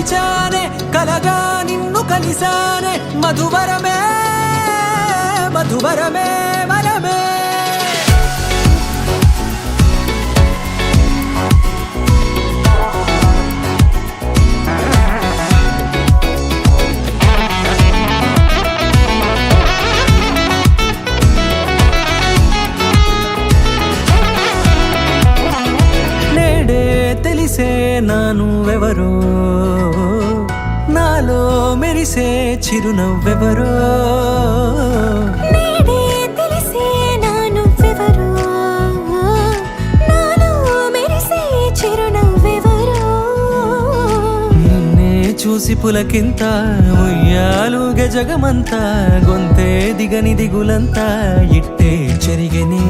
మరిచానే కలగా నిన్ను కలిసానే మధువరమే మధువరమే వరమే తెలిసే నానువెవరో నాలో మెరిసే చిరునవ్వెవరో నేడే తెలిసే నానువెవరో నాలో మెరిసే చిరునవ్వెవరో నిన్నే చూసి పులకింత ఉయ్యాలుగే జగమంతా గొంతే దిగని దిగులంతా ఇట్టే చెరిగనే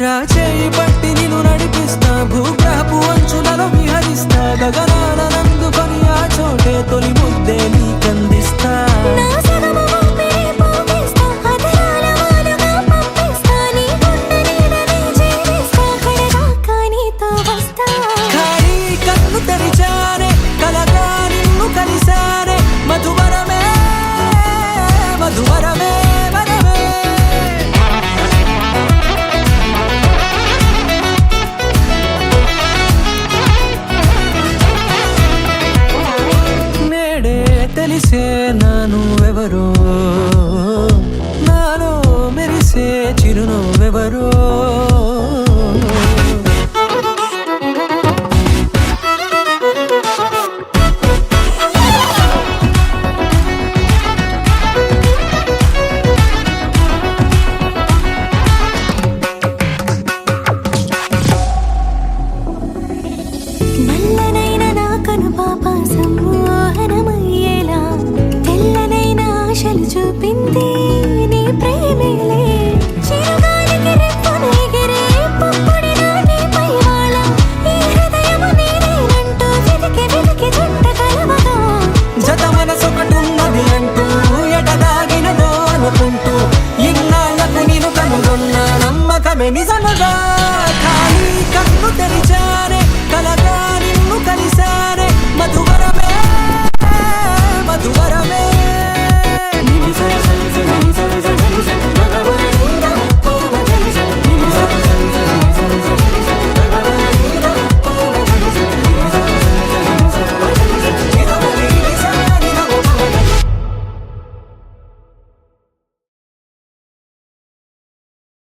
రాచేయి పట్టి నిన్ను నడిపిస్తా భూగ్రహపు అంచులలో విహరిస్తా గగనాలనందుకొని ఆ చోటే తొలి ముద్దే నీకందిస్తా నా సగము ఊపిరి పోగిస్తా అదరాల వాలుగా పంపిస్తా నీ గుండె నీడనే జీవిస్తా కడదాకా నీతో వస్తా ఖాళీ కన్ను తెరిచానే కలగా నిన్ను కలిసానే మధువరమే మధువరమే వరమే నేడే తెలిసే నానువెవరో నాలో మెరిసే చిరునవ్వెవరో